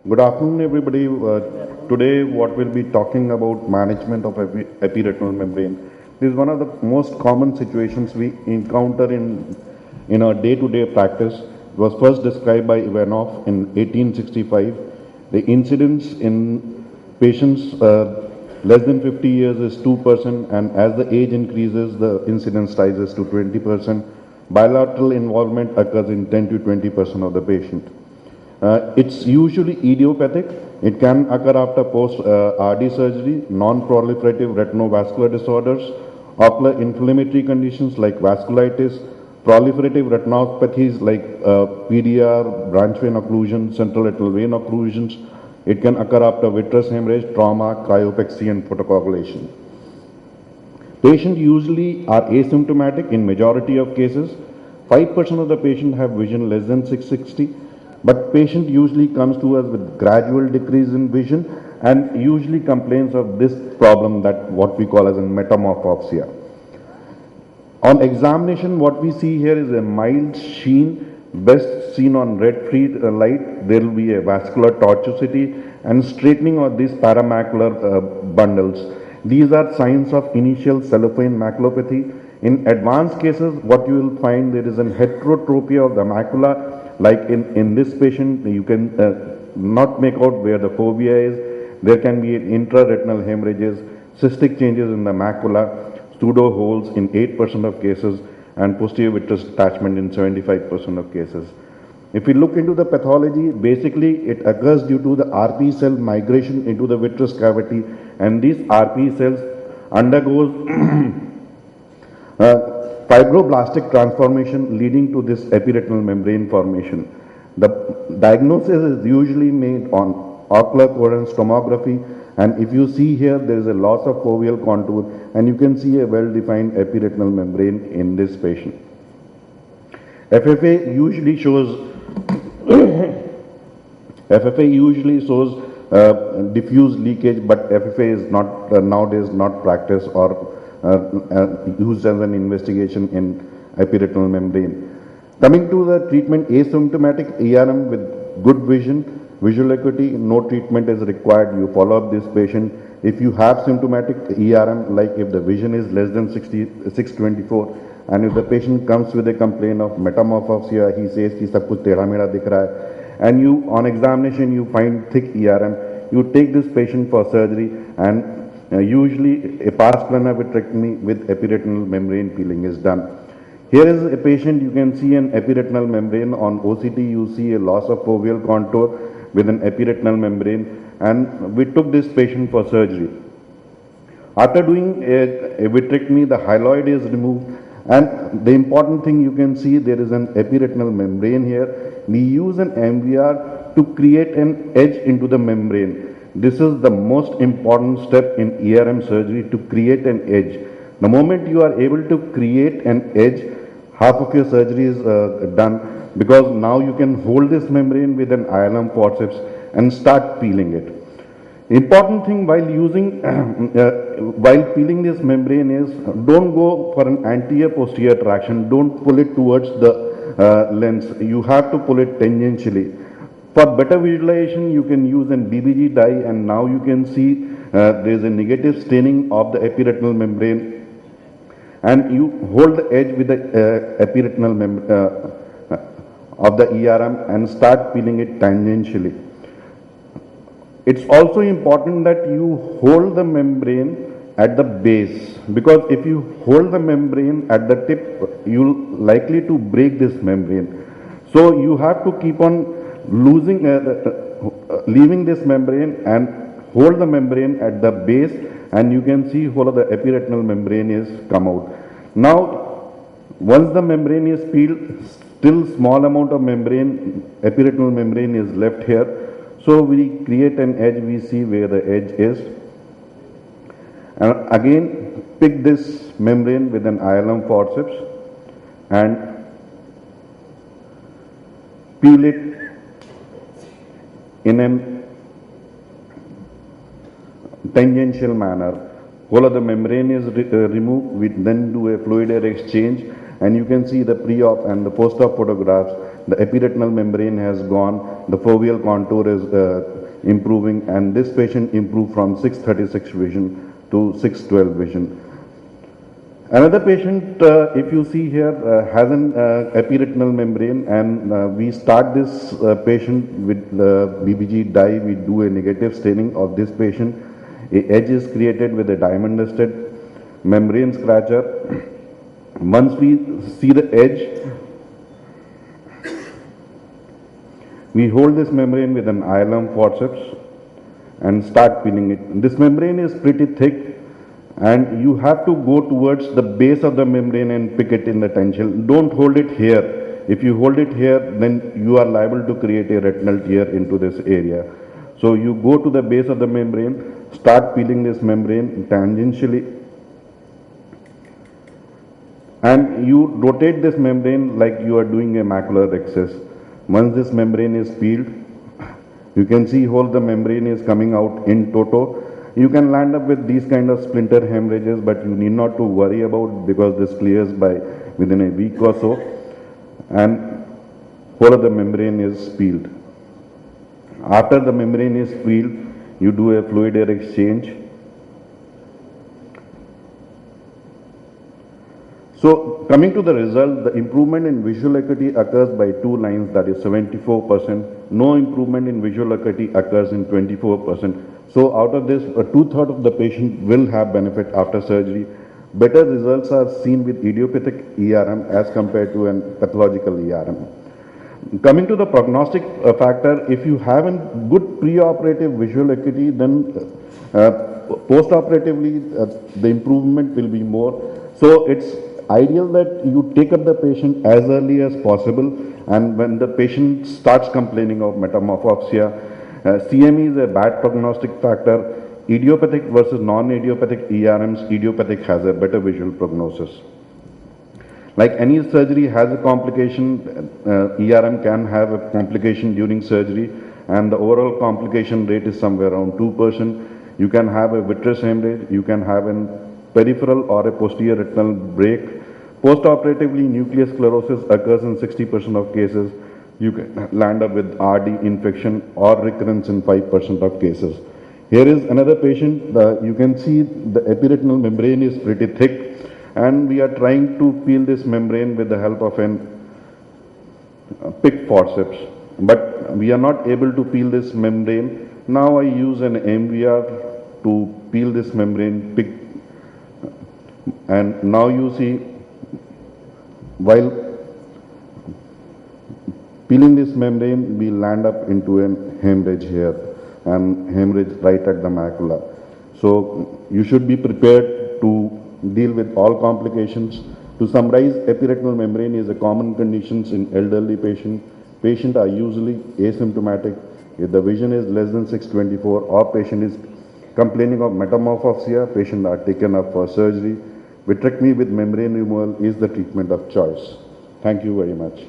Good afternoon, everybody. Today, what we'll be talking about management of epiretinal membrane. This is one of the most common situations we encounter in our day-to-day practice. It was first described by Ivanov in 1865. The incidence in patients less than 50 years is 2%, and as the age increases, the incidence rises to 20%. Bilateral involvement occurs in 10 to 20% of the patient. It's usually idiopathic. It can occur after post-RD surgery, non-proliferative retinovascular disorders, ocular inflammatory conditions like vasculitis, proliferative retinopathies like PDR, branch vein occlusion, central retinal vein occlusions. It can occur after vitreous hemorrhage, trauma, cryopexy, and photocoagulation. Patients usually are asymptomatic in majority of cases. 5% of the patient have vision less than 660. But patient usually comes to us with gradual decrease in vision and usually complains of this problem, that what we call as a metamorphopsia. On examination, what we see here is a mild sheen, best seen on red free light. There will be a vascular tortuosity and straightening of these paramacular bundles. These are signs of initial cellophane maculopathy. In advanced cases, what you will find, there is an heterotropia of the macula. Like in this patient, you can not make out where the fovea is. There can be intraretinal hemorrhages, cystic changes in the macula, pseudo holes in 8% of cases, and posterior vitreous detachment in 75% of cases. If we look into the pathology, basically it occurs due to the RP cell migration into the vitreous cavity, and these RP cells undergoes fibroblastic transformation leading to this epiretinal membrane formation. The diagnosis is usually made on ocular coherence tomography, and if you see here, there is a loss of foveal contour, and you can see a well-defined epiretinal membrane in this patient. FFA usually shows diffuse leakage, but FFA is not nowadays not practiced or used as an investigation in epiretinal membrane. Coming to the treatment, asymptomatic ERM with good vision, visual acuity, no treatment is required. You follow up this patient. If you have symptomatic ERM, like if the vision is less than 624, and if the patient comes with a complaint of metamorphopsia, he says ki sab kuch tera mera dikh raha hai, and you on examination you find thick ERM, you take this patient for surgery, and usually a pars plana vitrectomy with epiretinal membrane peeling is done. Here is a patient, you can see an epiretinal membrane. On OCT you see a loss of foveal contour with an epiretinal membrane, and we took this patient for surgery. After doing a vitrectomy, the hyaloid is removed, and the important thing, you can see there is an epiretinal membrane here. We use an MVR to create an edge into the membrane. This is the most important step in ERM surgery, to create an edge. The moment you are able to create an edge, half of your surgery is done, because now you can hold this membrane with an ILM forceps and start peeling it. Important thing while using, while peeling this membrane is, don't go for an anterior posterior traction, don't pull it towards the lens, you have to pull it tangentially. For better visualization, you can use an BBG dye, and now you can see there is a negative staining of the epiretinal membrane, and you hold the edge with the epiretinal of the ERM and start peeling it tangentially. It's also important that you hold the membrane at the base, because if you hold the membrane at the tip, you'll likely to break this membrane. So you have to keep on leaving this membrane and hold the membrane at the base, and you can see whole of the epiretinal membrane is come out. Now, once the membrane is peeled, still small amount of membrane, epiretinal membrane is left here. So we create an edge, we see where the edge is. And again, pick this membrane with an ILM forceps and peel it in a tangential manner. Whole of the membrane is removed. We then do a fluid air exchange, and you can see the pre-op and the post-op photographs. the epiretinal membrane has gone, the foveal contour is improving, and this patient improved from 636 vision to 612 vision. Another patient, if you see here, has an epiretinal membrane, and we start this patient with BBG dye. We do a negative staining of this patient. A edge is created with a diamond nested membrane scratcher. Once we see the edge, we hold this membrane with an ILM forceps and start peeling it. This membrane is pretty thick, and you have to go towards the base of the membrane and pick it in the tensile. Don't hold it here. If you hold it here, then you are liable to create a retinal tear into this area. So you go to the base of the membrane, start peeling this membrane tangentially, and you rotate this membrane like you are doing a macular excess. Once this membrane is peeled, you can see how the membrane is coming out in toto. You can land up with these kind of splinter hemorrhages, but you need not to worry about, because this clears by within a week or so, and whole of the membrane is peeled. After the membrane is peeled, you do a fluid air exchange. So coming to the result, the improvement in visual acuity occurs by 2 lines, that is 74%. No improvement in visual acuity occurs in 24%. So out of this, 2/3 of the patient will have benefit after surgery. Better results are seen with idiopathic ERM as compared to a pathological ERM. Coming to the prognostic factor, if you have a good preoperative visual acuity, then postoperatively the improvement will be more. So it's ideal that you take up the patient as early as possible, and when the patient starts complaining of metamorphopsia, CME is a bad prognostic factor. Idiopathic versus non-idiopathic ERMs, idiopathic has a better visual prognosis. Like any surgery has a complication, ERM can have a complication during surgery, and the overall complication rate is somewhere around 2%. You can have a vitreous hemorrhage, you can have a peripheral or a posterior retinal break. Postoperatively, nuclear sclerosis occurs in 60% of cases. You can land up with RD infection or recurrence in 5% of cases. Here is another patient. You can see the epiretinal membrane is pretty thick, and we are trying to peel this membrane with the help of an pick forceps, but we are not able to peel this membrane. Now I use an MVR to peel this membrane pick, and now you see, while peeling this membrane, we land up into a hemorrhage here, and hemorrhage right at the macula. So you should be prepared to deal with all complications. To summarize, epiretinal membrane is a common condition in elderly patients. Patients are usually asymptomatic. If the vision is less than 624 or patient is complaining of metamorphopsia, patients are taken up for surgery. Vitrectomy with membrane removal is the treatment of choice. Thank you very much.